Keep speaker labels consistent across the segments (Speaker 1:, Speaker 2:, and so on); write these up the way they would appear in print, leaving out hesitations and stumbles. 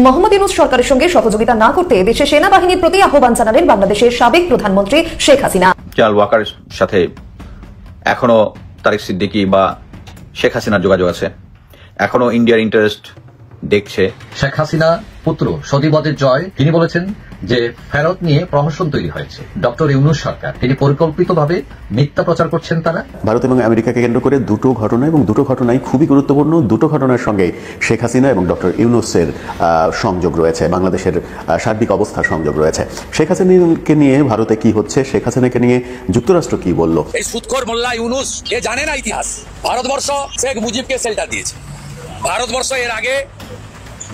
Speaker 1: মোহাম্মদ ইউনূস সরকারের সঙ্গে সহযোগিতা না করতে দেশের সেনাবাহিনীর প্রতি আহ্বান জানালেন বাংলাদেশের সাবেক প্রধানমন্ত্রী শেখ হাসিনা।
Speaker 2: জেনারেল ওয়াকারের সাথে এখনো তারেক সিদ্দিকী বা শেখ হাসিনার যোগাযোগ আছে, এখনো ইন্ডিয়ার ইন্টারেস্ট দেখছে।
Speaker 3: শেখ হাসিনা পুত্র সজীবদের জয়, তিনি বলেছেন যে ফেরত নিয়ে প্রহসন তৈরি হয়েছে। ডক্টর ইউনূস সরকার তিনি পরিকল্পিতভাবে মিথ্যা প্রচার করছেন। তারা
Speaker 4: ভারত এবং আমেরিকাকে কেন্দ্র করে দুটো ঘটনা এবং দুটো ঘটনাই খুবই গুরুত্বপূর্ণ। দুটো ঘটনার সঙ্গে শেখ হাসিনা এবং ডক্টর ইউনূসের সংযোগ রয়েছে, বাংলাদেশের সার্বিক অবস্থার সংযোগ রয়েছে। শেখ হাসিনাকে নিয়ে ভারতে কি হচ্ছে, শেখ হাসিনাকে নিয়ে যুক্তরাষ্ট্র কি বলল?
Speaker 5: এই সুদখোর মোল্লা ইউনূস এ জানে না ইতিহাস। ভারতবর্ষ শেখ মুজিবকে শেল্টার দিয়েছে। ভারতবর্ষ এর আগে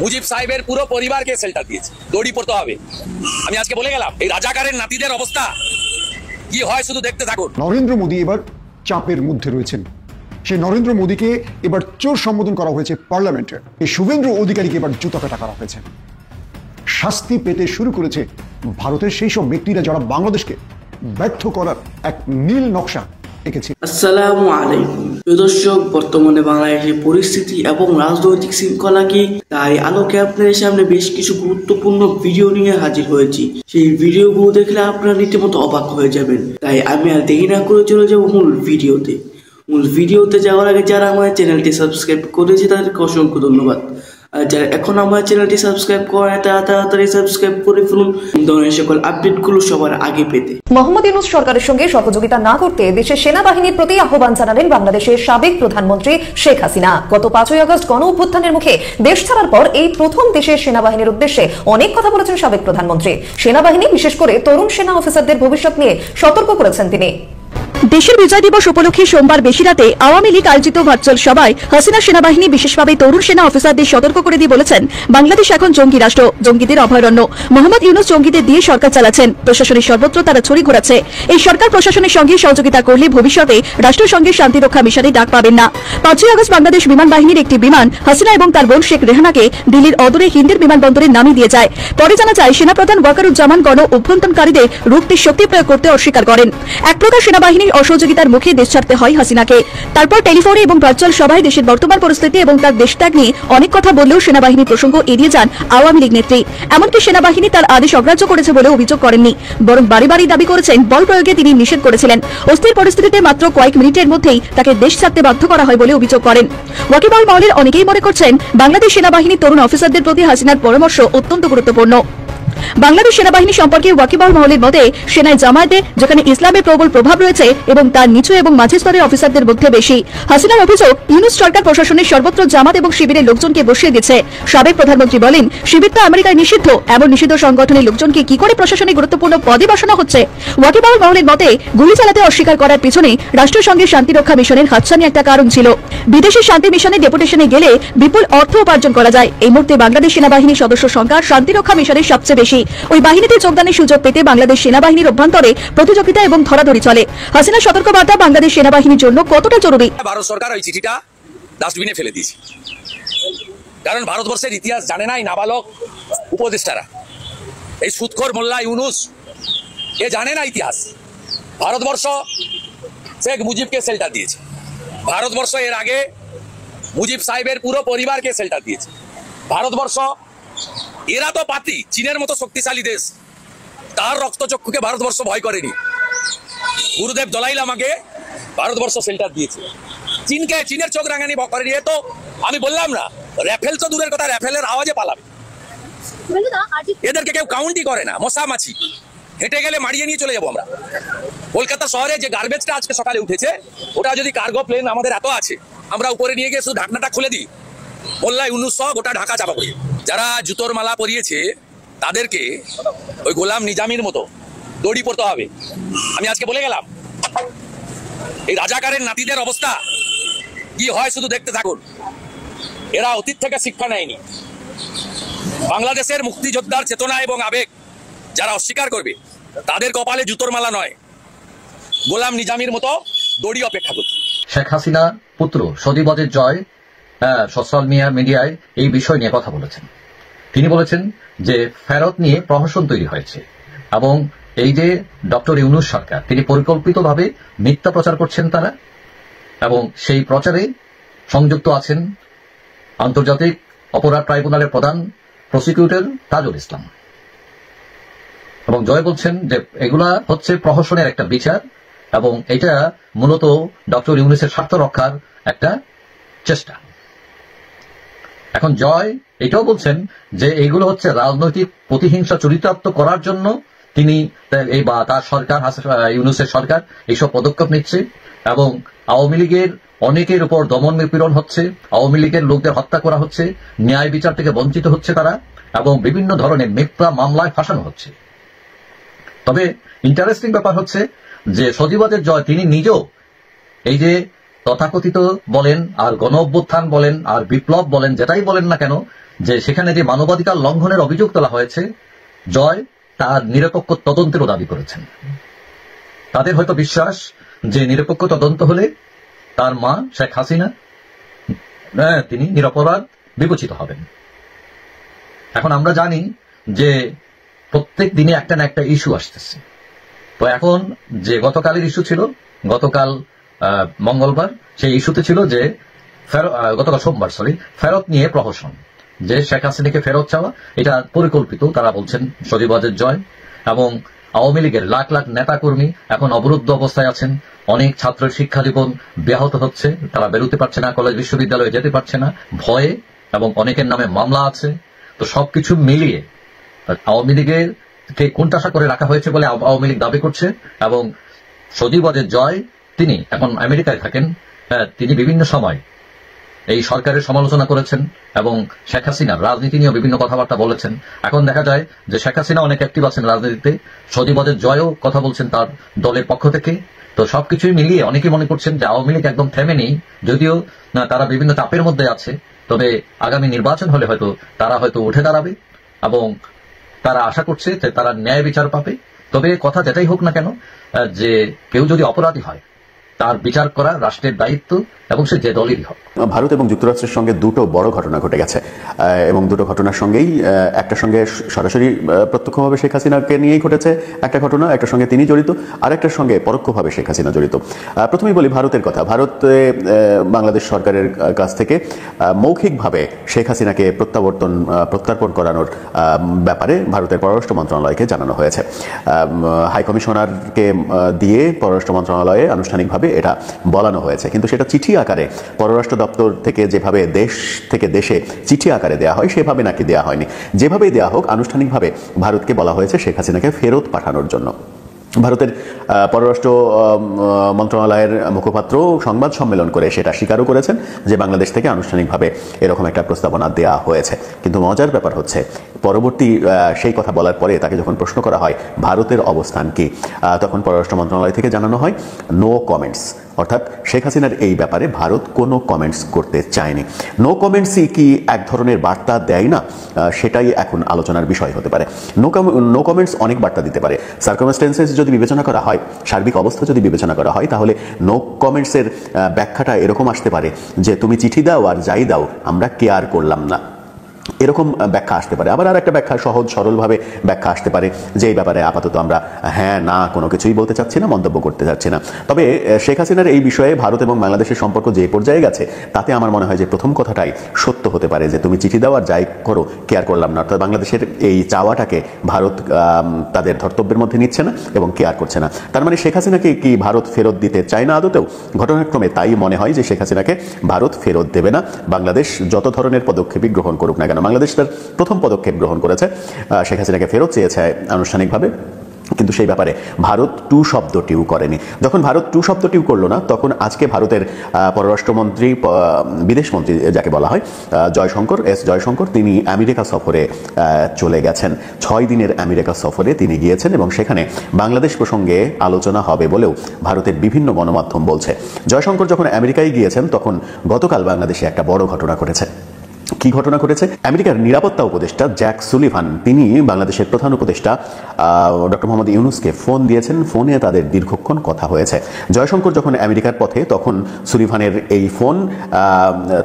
Speaker 5: মুজিব সাহেবের পুরো পরিবারকে শেল্টার দিয়েছে। দড়ি পড়তে হবে। আমি আজকে বলে গেলাম এই রাজাকারের নাতিদের অবস্থা কি হয় শুধু দেখতে থাকুন।
Speaker 6: নরেন্দ্র মোদী এবার চাপের মধ্যে রয়েছেন। সেই নরেন্দ্র মোদীকে এবার চোর সম্বোধন করা হয়েছে পার্লামেন্টে। এই শুভেন্দু অধিকারীকে এবার জুতা পেটা করা হয়েছে। শাস্তি পেতে শুরু করেছে ভারতের সেই সব ব্যক্তিরা যারা বাংলাদেশকে ব্যর্থ করার এক নীল নকশা এঁকেছে।
Speaker 7: আসসালামু আলাইকুম দর্শক, বর্তমানে বাংলাদেশের পরিস্থিতি এবং রাজনৈতিক শৃঙ্খলা কি, তাই আলোকে আপনাদের সামনে বেশ কিছু গুরুত্বপূর্ণ ভিডিও নিয়ে হাজির হয়েছি। সেই ভিডিওগুলো দেখলে আপনারা রীতিমতো অবাক হয়ে যাবেন। তাই আমি আর দেরি না করে চলে যাব মূল ভিডিওতে যাওয়ার আগে যারা আমার চ্যানেলটি সাবস্ক্রাইব করেছে তাদেরকে অসংখ্য ধন্যবাদ। আর যারা এখন আমার চ্যানেলটি সাবস্ক্রাইব করে তাড়াতাড়ি সাবস্ক্রাইব করে ফেলুন ধরনের সকল আপডেটগুলো সবার আগে পেতে।
Speaker 1: মোহাম্মদ ইউনূস সরকারের সঙ্গে সহযোগিতা না করতে দেশের সেনাবাহিনীর প্রতি আহ্বান জানালেন বাংলাদেশের সাবেক প্রধানমন্ত্রী শেখ হাসিনা। গত 5ই আগস্ট গণ অভ্যুত্থানের মুখে দেশ ছাড়ার পর এই প্রথম দেশের সেনাবাহিনীর উদ্দেশ্যে অনেক কথা বলেছেন সাবেক প্রধানমন্ত্রী। সেনাবাহিনী বিশেষ করে তরুণ সেনা অফিসারদের ভবিষ্যৎ নিয়ে সতর্ক করেছেন তিনি।
Speaker 8: দেশের বিজয় দিবস উপলক্ষে সোমবার বেশি রাতে আওয়ামী লীগ আয়োজিত ভার্চুয়াল সভায় হাসিনা সেনাবাহিনী বিশেষভাবে তরুণ সেনা অফিসারদের সতর্ক করে দিয়ে বলেছেন, বাংলাদেশ এখন জঙ্গি রাষ্ট্র, জঙ্গিদের অভয়ারণ্য। মোহাম্মদ ইউনূস জঙ্গিদের দিয়ে সরকার চালাচ্ছেন, প্রশাসনের সর্বত্র তারা ছড়ি ঘোরাচ্ছে। এই সরকার প্রশাসনের সঙ্গে সহযোগিতা করলে ভবিষ্যতে রাষ্ট্রের সঙ্গে শান্তিরক্ষা মিশনে ডাক পাবেন না। 5ই আগস্ট বাংলাদেশ বিমান বাহিনীর একটি বিমান হাসিনা এবং তার বোন শেখ রেহানাকে দিল্লির অদূরে হিন্দের বিমানবন্দরে নামিয়ে দিয়ে যায়। পরে জানা যায় সেনাপ্রধান ওয়াকারুজ্জামান গণ অভ্যন্তরকারীদের রুখতে শক্তি প্রয়োগ করতে অস্বীকার করেন। এক প্রকার সেনাবাহিনীর অসহযোগিতার মুখে দেশ ছাড়তে হয় হাসিনাকে। তারপর টেলিফোনে এবং ভার্চুয়াল সভায় দেশের বর্তমান পরিস্থিতি এবং তার দেশত্যাগ নিয়ে অনেক কথা বললেও সেনাবাহিনী প্রসঙ্গ এড়িয়ে যান আওয়ামী লীগ নেত্রী। এমনকি সেনাবাহিনী তার আদেশ অগ্রাহ্য করেছে বলে অভিযোগ করেননি, বরং বাড়ি বাড়ি দাবি করেছেন বল প্রয়োগে তিনি নিষেধ করেছিলেন। অস্থির পরিস্থিতিতে মাত্র কয়েক মিনিটের মধ্যেই তাকে দেশ ছাড়তে বাধ্য করা হয় বলে অভিযোগ করেন। ওয়াকিবহাল মহলের অনেকেই মনে করছেন বাংলাদেশ সেনাবাহিনীর তরুণ অফিসারদের প্রতি হাসিনার পরামর্শ অত্যন্ত গুরুত্বপূর্ণ। বাংলাদেশ সেনাবাহিনী সম্পর্কে ওয়াকিবহাল মহলের মতে, সেনায় জামায়াতে যেখানে ইসলামের প্রবল প্রভাব রয়েছে এবং তার নিচু এবং মাঝি স্তরের অফিসারদের মধ্যে বেশি। হাসিনার অভিযোগ, ইউনূস সরকার প্রশাসনের সর্বত্র জামাত এবং শিবিরের লোকজনকে বসিয়ে দিচ্ছে। সাবেক প্রধানমন্ত্রী বলেন, শিবির তো আমেরিকায় নিষিদ্ধ, এমন নিষিদ্ধ সংগঠনের লোকজনকে কি করে প্রশাসনে গুরুত্বপূর্ণ পদে বসানো হচ্ছে? ওয়াকিবহাল মহলের মতে, গুলি চালাতে অস্বীকার করার পিছনে রাষ্ট্রের সঙ্গে শান্তিরক্ষা মিশনের হাতছানি একটা কারণ ছিল। বিদেশি শান্তি মিশনে ডেপুটেশনে গেলে বিপুল অর্থ উপার্জন করা যায়। এই মুহূর্তে বাংলাদেশ সেনাবাহিনীর সদস্য সংখ্যা শান্তিরক্ষা মিশনের সবচেয়ে বেশি। ওই বাহিনীতে যোগদানের সুযোগ পেতে বাংলাদেশ সেনাবাহিনীর অভ্যন্তরে প্রতিযোগিতা এবং ধরাধরি চলে। হাসিনার সতর্কবার্তা বাংলাদেশ সেনাবাহিনীর জন্য কতটা জরুরি?
Speaker 5: ভারত সরকার ওই চিঠিটা ডাস্টবিনে ফেলে দিয়েছে, কারণ ভারতবর্ষের ইতিহাস জানে না এই নাবালক উপদেষ্টারা। এই সুদখোর মোল্লা ইউনূস এ জানে না ইতিহাস। ভারতবর্ষ শেখ মুজিবকে শেল্টার দিয়েছে। ভারতবর্ষ এর আগে মুজিব সাহেবের পুরো পরিবারকে শেল্টার দিয়েছে। ভারতবর্ষ এরা তো পাতি, চীনের মতো শক্তিশালী দেশ, তার রক্তচক্ষুকে ভারতবর্ষ ভয় করেনি। গুরুদেব দলাই লামাকে ভারতবর্ষ শেল্টার দিয়েছে, চীনের চোখ রাঙানি করেনি। এ তো আমি বললাম না, রাফেল তো দূরের কথা, রাফেলের আওয়াজে পালাবে। এদেরকে কেউ কাউন্টই করে না, মশা মাছি। হেঁটে গেলে মারিয়ে নিয়ে চলে যাবো আমরা। কলকাতা শহরে যে গার্বেজটা আজকে সকালে উঠেছে, ওটা যদি কার্গো প্লেন আমাদের এত আছে, আমরা উপরে নিয়ে গিয়ে শুধু ঢাকনাটা খুলে দিই, মোল্লা ইউনূস সহ গোটা ঢাকা চাপা পড়ে। যারা জুতোর মালা পরিয়েছে তাদেরকে ওই গোলাম নিজামীর মতো দড়ি পড়তে হবে। আমি আজকে বলে গেলাম এই রাজাকারের নাতিদের অবস্থা কি হয় শুধু দেখতে থাকুন। এরা অতীত থেকে শিক্ষা নেয়নি। বাংলাদেশের মুক্তিযোদ্ধার চেতনা এবং আবেগ যারা অস্বীকার করবে তাদের কপালে জুতোর মালা নয়, গোলাম নিজামীর মতো দড়ি অপেক্ষা করছে।
Speaker 3: শেখ হাসিনা পুত্র সজীবদের জয় সোশ্যাল মিডিয়ায় এই বিষয় নিয়ে কথা বলেছেন। তিনি বলেছেন যে ফেরত নিয়ে প্রহসন তৈরি হয়েছে এবং এই যে ডক্টর ইউনূস সরকার তিনি পরিকল্পিতভাবে মিথ্যা প্রচার করছেন তারা, এবং সেই প্রচারে সংযুক্ত আছেন আন্তর্জাতিক অপরাধ ট্রাইব্যুনালের প্রধান প্রসিকিউটর তাজুল ইসলাম। এবং জয় বলছেন যে এগুলা হচ্ছে প্রহসনের একটা বিচার এবং এটা মূলত ডক্টর ইউনূসের স্বার্থ রক্ষার একটা চেষ্টা। এখন জয় এটাও বলছেন যে এইগুলো হচ্ছে রাজনৈতিক প্রতিহিংসা চরিতার্থ করার জন্য তিনি বা তার সরকার ইউনূসের সরকার এইসব পদক্ষেপ নিচ্ছে এবং আওয়ামী লীগের অনেকের উপর দমন নিপীড়ন হচ্ছে, আওয়ামী লীগের লোকদের হত্যা করা হচ্ছে, ন্যায় বিচার থেকে বঞ্চিত হচ্ছে তারা এবং বিভিন্ন ধরনের মিথ্যা মামলায় ফাঁসানো হচ্ছে। তবে ইন্টারেস্টিং ব্যাপার হচ্ছে যে সজীবাদের জয় তিনি নিজেও এই যে তথাকথিত বলেন আর গণ অভ্যুত্থান বলেন আর বিপ্লব বলেন, যেটাই বলেন না কেন, যে সেখানে যে মানবাধিকার লঙ্ঘনের অভিযোগ তোলা হয়েছে, জয় তার নিরপেক্ষ তদন্তেরও দাবি করেছেন। তাদের হয়তো বিশ্বাস যে নিরপেক্ষ তদন্ত হলে তার মা শেখ হাসিনা তিনি নিরপরাধ বিবেচিত হবেন। এখন আমরা জানি যে প্রত্যেক দিনে একটা না একটা ইস্যু আসতেছে। তো এখন যে গতকালের ইস্যু ছিল, গতকাল মঙ্গলবার, সেই ইস্যুতে ছিল যে গতকাল সোমবার ফেরত নিয়ে প্রহসন, যে শেখ হাসিনাকে ফেরত চাওয়া এটা পরিকল্পিত, তারা বলছেন সজীবাদের জয়। এবং আওয়ামী লীগের লাখ লাখ নেতাকর্মী এখন অবরুদ্ধ অবস্থায় আছেন, অনেক ছাত্রের শিক্ষা জীবন ব্যাহত হচ্ছে, তারা বেরোতে পারছে না, কলেজ বিশ্ববিদ্যালয়ে যেতে পারছে না ভয়ে, এবং অনেকের নামে মামলা আছে। তো সবকিছু মিলিয়ে আওয়ামী লীগের কে কোণঠাসা করে রাখা হয়েছে বলে আওয়ামী লীগ দাবি করছে। এবং সজীবাদের জয় তিনি এখন আমেরিকায় থাকেন, তিনি বিভিন্ন সময় এই সরকারের সমালোচনা করেছেন এবং শেখ হাসিনার রাজনীতি নিয়েও বিভিন্ন কথাবার্তা বলেছেন। এখন দেখা যায় যে শেখ হাসিনা অনেক অ্যাক্টিভ আছেন রাজনীতিতে, সজীবাদের জয়ও কথা বলছেন তার দলের পক্ষ থেকে। তো সবকিছুই মিলিয়ে অনেকে মনে করছেন যে আওয়ামী লীগ একদম থেমে নেই, যদিও তারা বিভিন্ন চাপের মধ্যে আছে, তবে আগামী নির্বাচন হলে হয়তো তারা হয়তো উঠে দাঁড়াবে এবং তারা আশা করছে যে তারা ন্যায় বিচার পাবে। তবে কথা যেটাই হোক না কেন, যে কেউ যদি অপরাধী হয় তার বিচার করা রাষ্ট্রের দায়িত্ব, এবং সে যে দলেরই হোক।
Speaker 4: ভারত এবং যুক্তরাষ্ট্রের সঙ্গে দুটো বড় ঘটনা ঘটে গেছে এবং দুটো ঘটনার সঙ্গেই একটার সঙ্গে সরাসরি প্রত্যক্ষভাবে শেখ হাসিনাকে নিয়েই ঘটেছে একটা ঘটনা, একটার সঙ্গে তিনি জড়িত, আরেকটার সঙ্গে পরোক্ষভাবে শেখ হাসিনা জড়িত। প্রথমেই বলি ভারতের কথা। ভারতে বাংলাদেশ সরকারের কাছ থেকে মৌখিকভাবে শেখ হাসিনাকে প্রত্যর্পণ করানোর ব্যাপারে ভারতের পররাষ্ট্র মন্ত্রণালয়কে জানানো হয়েছে। হাইকমিশনারকে দিয়ে পররাষ্ট্র মন্ত্রণালয়ে আনুষ্ঠানিকভাবে এটা বলানো হয়েছে, কিন্তু সেটা চিঠি আকারে পররাষ্ট্র দপ্তর থেকে যেভাবে দেশ থেকে দেশে চিঠি আকারে দেয়া হয় সেভাবে নাকি দেয়া হয়নি। যেভাবেই দেয়া হোক, আনুষ্ঠানিকভাবে ভারতকে বলা হয়েছে শেখ হাসিনাকে ফেরত পাঠানোর জন্য। ভারতের পররাষ্ট্র মন্ত্রণালয়ের মুখপাত্র সংবাদ সম্মেলন করে সেটা স্বীকারও করেছেন যে বাংলাদেশ থেকে আনুষ্ঠানিকভাবে এরকম একটা প্রস্তাবনা দেয়া হয়েছে। কিন্তু মজার ব্যাপার হচ্ছে, পরবর্তী সেই কথা বলার পরে তাকে যখন প্রশ্ন করা হয় ভারতের অবস্থান কি, তখন পররাষ্ট্র মন্ত্রণালয় থেকে জানানো হয় নো কমেন্টস, অর্থাৎ শেখ হাসিনার এই ব্যাপারে ভারত কোনো কমেন্টস করতে চায়নি। নো কমেন্টসই কি এক ধরনের বার্তা দেয় না, সেটাই এখন আলোচনার বিষয় হতে পারে। নো কমেন্টস অনেক বার্তা দিতে পারে। সার্কামস্টেন্সেস যদি বিবেচনা করা হয়, সার্বিক অবস্থা যদি বিবেচনা করা হয়, তাহলে নো কমেন্টসের ব্যাখ্যাটা এরকম আসতে পারে যে তুমি চিঠি দাও আর যাই দাও, আমরা কেয়ার করলাম না, এরকম ব্যাখ্যা আসতে পারে। আবার আর একটা ব্যাখ্যা, সহজ সরলভাবে ব্যাখ্যা আসতে পারে যে এই ব্যাপারে আপাতত আমরা হ্যাঁ না কোনো কিছুই বলতে চাচ্ছি না, মন্তব্য করতে চাচ্ছি না। তবে শেখ হাসিনার এই বিষয়ে ভারত এবং বাংলাদেশের সম্পর্ক যে পর্যায়ে গেছে, তাতে আমার মনে হয় যে প্রথম কথাটাই সত্য হতে পারে যে তুমি চিঠি দাও আর যাই করো, কেয়ার করলাম না। অর্থাৎ বাংলাদেশের এই চাওয়াটাকে ভারত তাদের ধর্তব্যের মধ্যে নিচ্ছে না এবং কেয়ার করছে না। তার মানে শেখ হাসিনাকে কি ভারত ফেরত দিতে চায় না আদতেও? ঘটনাক্রমে তাই মনে হয় যে শেখ হাসিনাকে ভারত ফেরত দেবে না, বাংলাদেশ যত ধরনের পদক্ষেপই গ্রহণ করুক না কেন। বাংলাদেশ তার প্রথম পদক্ষেপ গ্রহণ করেছে, শেখ হাসিনাকে ফেরত চেয়েছে আনুষ্ঠানিকভাবে, কিন্তু সেই ব্যাপারে ভারত টু শব্দটিও করেনি। যখন ভারত টু শব্দটিও করলো না, তখন আজকে ভারতের পররাষ্ট্রমন্ত্রী, বিদেশমন্ত্রী যাকে বলা হয়, জয়শঙ্কর, তিনি আমেরিকা সফরে চলে গেছেন। 6 দিনের আমেরিকা সফরে তিনি গিয়েছেন এবং সেখানে বাংলাদেশ প্রসঙ্গে আলোচনা হবে বলেও ভারতের বিভিন্ন গণমাধ্যম বলছে। জয়শঙ্কর যখন আমেরিকায় গিয়েছেন, তখন গতকাল বাংলাদেশে একটা বড় ঘটনা ঘটেছে। কি ঘটনা ঘটেছে? আমেরিকার নিরাপত্তা উপদেষ্টা জ্যাক সুলিভান, তিনি বাংলাদেশের প্রধান উপদেষ্টা ডক্টর মোহাম্মদ ইউনূসকে ফোন দিয়েছেন। ফোনে তাদের দীর্ঘক্ষণ কথা হয়েছে। জয়শঙ্কর যখন আমেরিকার পথে, তখন সুলিভানের এই ফোন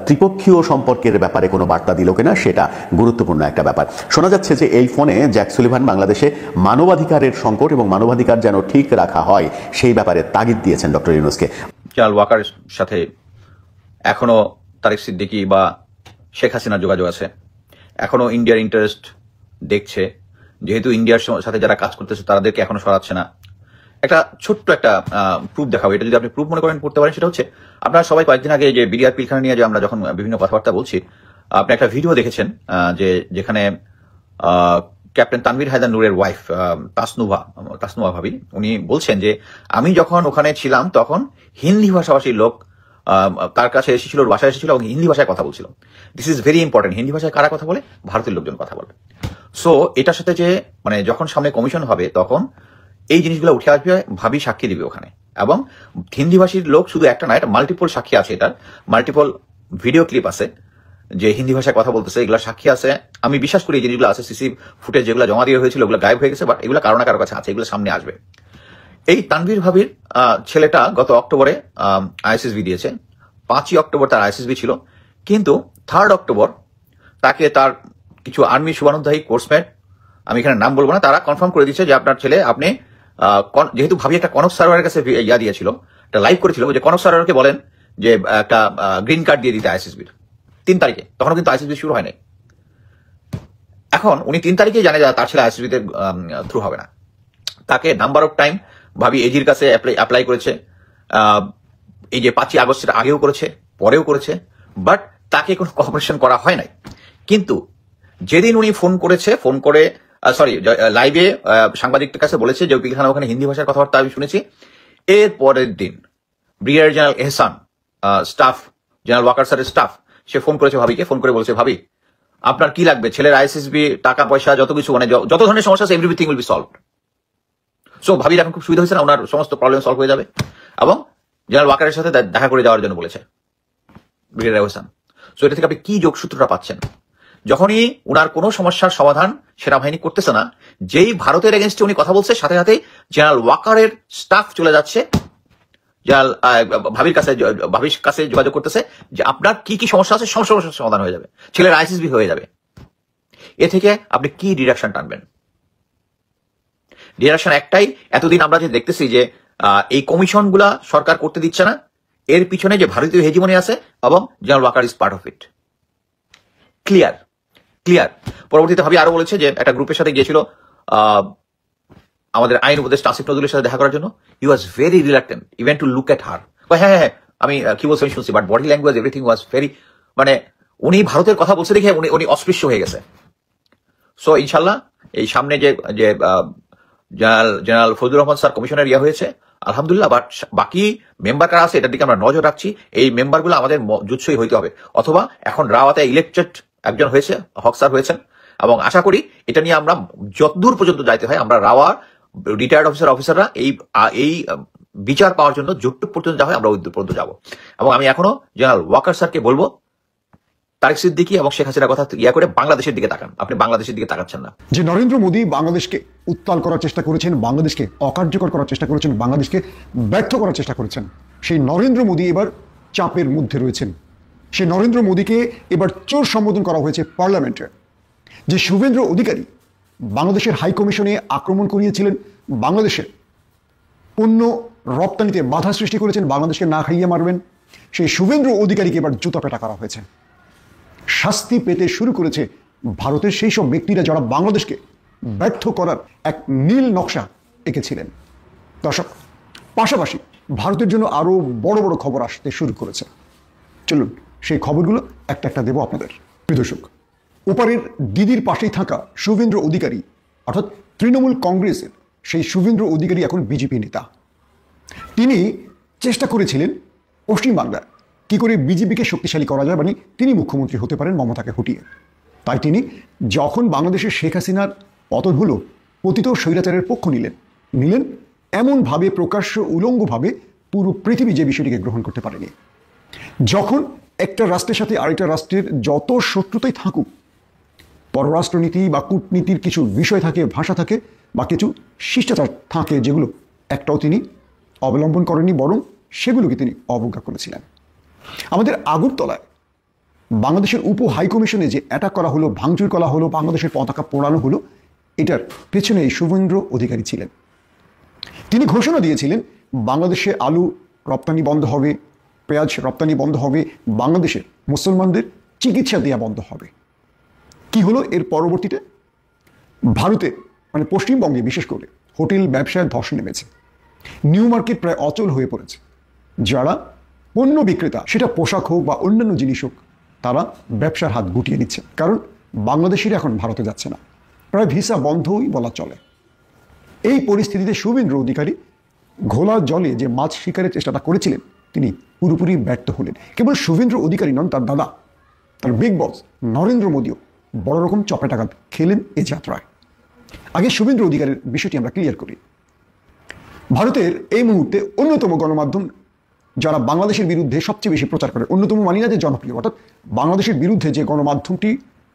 Speaker 4: ত্রিপক্ষীয় সম্পর্কের ব্যাপারে কোনো বার্তা দিল কিনা সেটা গুরুত্বপূর্ণ একটা ব্যাপার। শোনা যাচ্ছে যে এই ফোনে জ্যাক সুলিভান বাংলাদেশে মানবাধিকারের সংকট এবং মানবাধিকার যেন ঠিক রাখা হয় সেই ব্যাপারে তাগিদ দিয়েছেন ডক্টর ইউনূসকে।
Speaker 2: জেনারেল ওয়াকারের সাথে এখনো তারেক সিদ্দিকী বা শেখ হাসিনার যোগাযোগ আছে। এখনো ইন্ডিয়ার ইন্টারেস্ট দেখছে, যেহেতু ইন্ডিয়ার সাথে যারা কাজ করতেছে তাদেরকে এখনো সরাচ্ছে না। একটা ছোট্ট একটা প্রুফ দেখাবো, এটা যদি আপনি প্রুফ মনে করেন করতে পারেন। সেটা হচ্ছে, আপনারা সবাই কয়েকদিন আগে যে বিডিআর পিলখানা নিয়ে যে আমরা যখন বিভিন্ন কথাবার্তা বলছি, আপনি একটা ভিডিও দেখেছেন যেখানে ক্যাপ্টেন তানভীর হায়দার নূরের ওয়াইফ তাসনুভা ভাবি, উনি বলছেন যে আমি যখন ওখানে ছিলাম তখন হিন্দি ভাষাভাষী লোক তার কাছে এসেছিল, ওর বাসায় এসেছিল এবং হিন্দি ভাষায় কথা বলছিল। This is very important. Hindi ভাষায় কারা কথা বলে? ভারতের লোকজন কথা বলে। সো এটার সাথে যে যখন সামনে কমিশন হবে তখন এই জিনিসগুলো উঠে আসবে, ভাবি সাক্ষী দিবে ওখানে। এবং হিন্দি ভাষীর লোক শুধু একটা না, এটা মাল্টিপল সাক্ষী আছে, এটার মাল্টিপল ভিডিও ক্লিপ আছে যে হিন্দি ভাষায় কথা বলতেছে, এগুলো সাক্ষী আছে। আমি বিশ্বাস করি এই জিনিসগুলো আছে, সিসি ফুটেজ যেগুলো জমা দিয়ে হয়েছিল ওগুলো গায়েব হয়ে গেছে, বাট এগুলো কারো না কারো কাছে আছে, এগুলো সামনে আসবে। এই তানভীর ভাবির ছেলেটা গত অক্টোবরে আইএসএসবি দিয়েছে, 5ই অক্টোবর তার আইএসএসবি ছিল, কিন্তু 3rd অক্টোবর তাকে তার কিছু আর্মি শুভানুধ্যায়ী কোর্সমেট, আমি এখানে নাম বলবো না, তারা কনফার্ম করে দিচ্ছে যে আপনার ছেলে, আপনি যেহেতু ভাবি একটা কনক সার্ভারের কাছে ইয়া দিয়েছিল, একটা লাইভ করেছিল, যে কনক সার্ভারকে বলেন যে একটা গ্রিন কার্ড দিয়ে দিতে আইএসএসবির 3 তারিখে, তখনও কিন্তু আইএসএসবি শুরু হয় নাই। এখন উনি 3 তারিখেই জানে যে তার ছেলে আইএসএসবিতে থ্রু হবে না। তাকে নাম্বার অফ টাইম ভাবি এজির কাছে অ্যাপ্লাই করেছে, এই যে 5ই আগস্টের আগেও করেছে, পরেও করেছে, বাট তাকে কোনো কোঅপারেশন করা হয় নাই। কিন্তু যেদিন উনি ফোন করে লাইভে সাংবাদিকদের কাছে বলেছে যে পিলখানা ওখানে হিন্দি ভাষার কথাবার্তা আমি শুনেছি, এর পরের দিন ব্রিগেডিয়ার জেনারেল এহসান স্টাফ, জেনারেল ওয়াকার স্যারের স্টাফ, সে ফোন করেছে ভাবিকে, ফোন করে বলেছে, ভাবি আপনার কি লাগবে, ছেলের আইএসএসবি, টাকা পয়সা, যত কিছু যত ধরনের সমস্যা আছে, everything will be solved. So ভাবির এখন খুব সুবিধা হয়েছে না, ওনার সমস্ত প্রবলেম সলভ হয়ে যাবে। এবং জেনারেল ওয়াকারের সাথে দেখা করে যাওয়ার জন্য বলেছে ব্রিগেডিয়ার এহসান। সো এটা থেকে আপনি কি যোগসূত্রটা পাচ্ছেন? যখনই উনার কোনো সমস্যার সমাধান সেনাবাহিনী করতেছে না, যেই ভারতের এগেনস্টে উনি কথা বলছে, সাথে সাথে জেনারেল ওয়াকারের স্টাফ চলে যাচ্ছে ভাবির কাছে যোগাযোগ করতেছে যে আপনার কি কি সমস্যা আছে, সব সমস্যার সমাধান হয়ে যাবে, ছেলের আইএসএসবি হয়ে যাবে। এ থেকে আপনি কি ডিরেকশন টানবেন? ডিরেকশন একটাই, এতদিন আমরা যে দেখতেছি যে এই কমিশনগুলা সরকার করতে দিচ্ছে না, এর পিছনে যে ভারতীয় হেজিমনি আছে এবং General Waker is part of it. Clear. পরবর্তীতে ভাবি আরো বলেছে যে একটা গ্রুপের সাথে গিয়েছিল আমাদের আইন উপদেষ্টা আসিফ নজরুলের সাথে দেখা করার জন্য। He was very reluctant even to look at her. হ্যাঁ আমি কি বলছি আমি শুনছি, but body language everything was very, উনি ভারতের কথা বলছে দেখে উনি অস্পৃশ্য হয়ে গেছে। সো ইনশাল্লাহ এই সামনে যে জেনারেল ফজলুর রহমান স্যার কমিশনের ইয়ে হয়েছে, আলহামদুলিল্লাহ, বাট বাকি মেম্বার কারা আছে এটার দিকে আমরা নজর রাখছি। এই মেম্বারগুলো আমাদের জুৎসই হইতে হবে, অথবা এখন রাওয়াতে ইলেকটেড একজন হয়েছে, হক স্যার হয়েছেন, এবং আশা করি এটা নিয়ে আমরা যতদূর পর্যন্ত যাইতে হয়, আমরা রাওয়ার রিটায়ার্ড অফিসাররা এই বিচার পাওয়ার জন্য যতটুকু পর্যন্ত যা হয় আমরা ওই দূর পর্যন্ত যাবো। এবং আমি এখনো জেনারেল ওয়াকার স্যারকে বলবো, তারেক সিদ্দিকী এবং শেখ হাসিনার কথা করে বাংলাদেশের দিকে তাকান। আপনি বাংলাদেশের দিকে তাকাচ্ছেন না।
Speaker 6: যে নরেন্দ্র মোদী বাংলাদেশকে উত্তাল করার চেষ্টা করেছেন, বাংলাদেশকে অকার্যকর করার চেষ্টা করেছেন, বাংলাদেশকে ব্যর্থ করার চেষ্টা করেছেন, সেই নরেন্দ্র মোদী এবার চাপের মধ্যে রয়েছেন। সেই নরেন্দ্র মোদীকে এবার চোর সম্বোধন করা হয়েছে পার্লামেন্টে। যে শুভেন্দ্র অধিকারী বাংলাদেশের হাই কমিশনে আক্রমণ করিয়েছিলেন, বাংলাদেশের পণ্য রপ্তানিতে বাধা সৃষ্টি করেছেন, বাংলাদেশকে না খাইয়ে মারবেন, সেই শুভেন্দ্র অধিকারীকে এবার জুতা পেটা করা হয়েছে। শাস্তি পেতে শুরু করেছে ভারতের সেই সব ব্যক্তিরা যারা বাংলাদেশকে ব্যর্থ করার এক নীল নকশা এঁকেছিলেন। দর্শক, পাশাপাশি ভারতের জন্য আরো বড় বড় খবর আসতে শুরু করেছে। চলুন সেই খবরগুলো একটা একটা দেব আপনাদের। প্রিয় দর্শক, ওপারের দিদির পাশেই থাকা শুভেন্দ্র অধিকারী, অর্থাৎ তৃণমূল কংগ্রেসের সেই শুভেন্দ্র অধিকারী এখন বিজেপি নেতা। তিনি চেষ্টা করেছিলেন পশ্চিমবাংলার কি করে বিজেপিকে শক্তিশালী করা যায়, মানে তিনি মুখ্যমন্ত্রী হতে পারেন মমতাকে হটিয়ে। তাই তিনি যখন বাংলাদেশের শেখ হাসিনার পতন হলো, পতিত স্বৈরাচারের পক্ষ নিলেন এমনভাবে, প্রকাশ্য উলঙ্গভাবে পুরো পৃথিবী যে বিষয়টিকে গ্রহণ করতে পারেনি। যখন একটা রাষ্ট্রের সাথে আরেকটা রাষ্ট্রের যত শত্রুতাই থাকুক, পররাষ্ট্রনীতি বা কূটনীতির কিছু বিষয় থাকে, ভাষা থাকে, বা কিছু শিষ্টাচার থাকে, যেগুলো একটাও তিনি অবলম্বন করেননি, বরং সেগুলোকে তিনি অবজ্ঞা করেছিলেন। আমাদের আগরতলায় বাংলাদেশের উপ হাইকমিশনে যে অ্যাটাক করা হলো, ভাঙচুর করা হলো, বাংলাদেশের পতাকা পোড়ানো হলো, এটার পেছনে এই শুভেন্দ্র অধিকারী ছিলেন। তিনি ঘোষণা দিয়েছিলেন বাংলাদেশে আলু রপ্তানি বন্ধ হবে, পেঁয়াজ রপ্তানি বন্ধ হবে, বাংলাদেশের মুসলমানদের চিকিৎসা দেওয়া বন্ধ হবে। কি হলো এর পরবর্তীতে? ভারতে মানে পশ্চিমবঙ্গে বিশেষ করে হোটেল ব্যবসায় ধস নেমেছে, নিউ মার্কেট প্রায় অচল হয়ে পড়েছে। যারা পণ্য বিক্রেতা, সেটা পোশাক হোক বা অন্যান্য জিনিস হোক, তারা ব্যবসার হাত গুটিয়ে নিচ্ছে, কারণ বাংলাদেশিরা এখন ভারতে যাচ্ছে না, প্রায় ভিসা বন্ধই বলা চলে। এই পরিস্থিতিতে শুভেন্দু অধিকারী ঘোলা জলে যে মাছ শিকারের চেষ্টাটা করেছিলেন, তিনি পুরোপুরি ব্যর্থ হলেন। কেবল শুভেন্দু অধিকারী নন, তার দাদা, তার বিগ বস নরেন্দ্র মোদীও বড় রকম চপেটাঘাত খেলেন এই যাত্রায়। আগে শুভেন্দু অধিকারীর বিষয়টি আমরা ক্লিয়ার করি। ভারতের এই মুহূর্তে অন্যতম গণমাধ্যম যারা বাংলাদেশের বিরুদ্ধে সবচেয়ে বেশি প্রচার করে, অন্যতম মানি না যে জনপ্রিয়, অর্থাৎ বাংলাদেশের বিরুদ্ধে যে গণমাধ্যমটি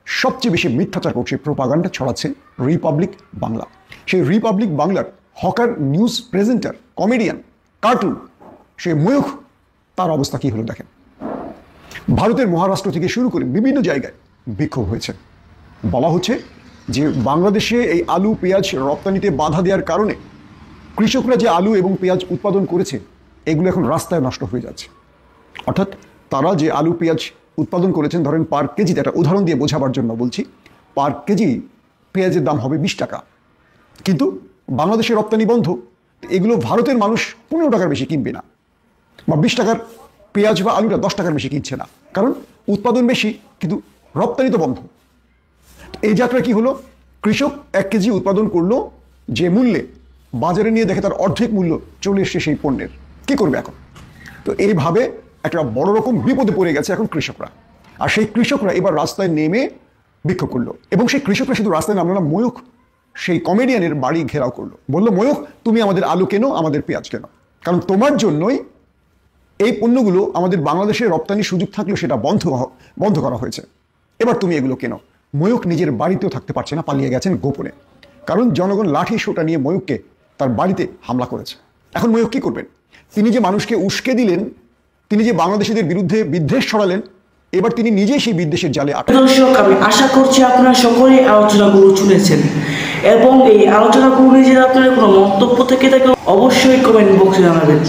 Speaker 6: সবচেয়ে বেশি মিথ্যাচার করছে, প্রোপাগান্ডা ছড়াচ্ছে, রিপাবলিক বাংলা। সেই রিপাবলিক বাংলার hawker news presenter, comedian, cartoon, সে ময়ূখ, তার অবস্থা কি হলো দেখেন। ভারতের মহারাষ্ট্র থেকে শুরু করে বিভিন্ন জায়গায় বিক্ষোভ হয়েছে। বলা হচ্ছে যে বাংলাদেশে এই আলু পেঁয়াজ রপ্তানিতে বাধা দেওয়ার কারণে কৃষকরা যে আলু এবং পেঁয়াজ উৎপাদন করেছে, এগুলো এখন রাস্তায় নষ্ট হয়ে যাচ্ছে। অর্থাৎ তারা যে আলু পেঁয়াজ উৎপাদন করেছেন, ধরেন পার কেজিতে, একটা উদাহরণ দিয়ে বোঝাবার জন্য বলছি, পার কেজি পেঁয়াজের দাম হবে 20 টাকা, কিন্তু বাংলাদেশের রপ্তানি বন্ধ, এগুলো ভারতের মানুষ 15 টাকার বেশি কিনবে না, বা 20 টাকার পেঁয়াজ বা আলুটা 10 টাকার বেশি কিনছে না, কারণ উৎপাদন বেশি কিন্তু রপ্তানি তো বন্ধ। এই যাত্রায় কি হলো, কৃষক 1 কেজি উৎপাদন করলো যে মূল্যে, বাজারে নিয়ে দেখে তার অর্ধেক মূল্য চলে এসছে সেই পণ্যের। কি করবে এখন? তো এইভাবে একটা বড় রকম বিপদে পড়ে গেছে এখন কৃষকরা। আর সেই কৃষকরা এবার রাস্তায় নেমে বিক্ষোভ করলো, এবং সেই কৃষকরা শুধু রাস্তায় নামলো না, ময়ূখ সেই কমেডিয়ানের বাড়ি ঘেরাও করলো, বললো, ময়ূখ তুমি আমাদের আলু কেনো, আমাদের পেঁয়াজ কেনো, কারণ তোমার জন্যই এই পণ্যগুলো আমাদের বাংলাদেশে রপ্তানির সুযোগ থাকলেও সেটা বন্ধ করা হয়েছে, এবার তুমি এগুলো কেনো। ময়ূখ নিজের বাড়িতেও থাকতে পারছে না, পালিয়ে গেছেন গোপনে, কারণ জনগণ লাঠি সোটা নিয়ে ময়ূখকে তার বাড়িতে হামলা করেছে। এখন ময়ূখ কি করবেন? তিনি যে মানুষকে উস্কে দিলেন, তিনি যে বাংলাদেশিদের বিরুদ্ধে বিদ্বেষ ছড়ালেন, এবার তিনি নিজেই সেই বিদ্বেষের জালে আটক।
Speaker 7: দর্শক, আমি আশা করছি আপনারা সকলেই আলোচনাগুলো শুনেছেন, এবং এই আলোচনাগুলো নিয়ে যদি আপনাদের কোনো মন্তব্য থেকে থাকে অবশ্যই কমেন্ট বক্সে জানাবেন।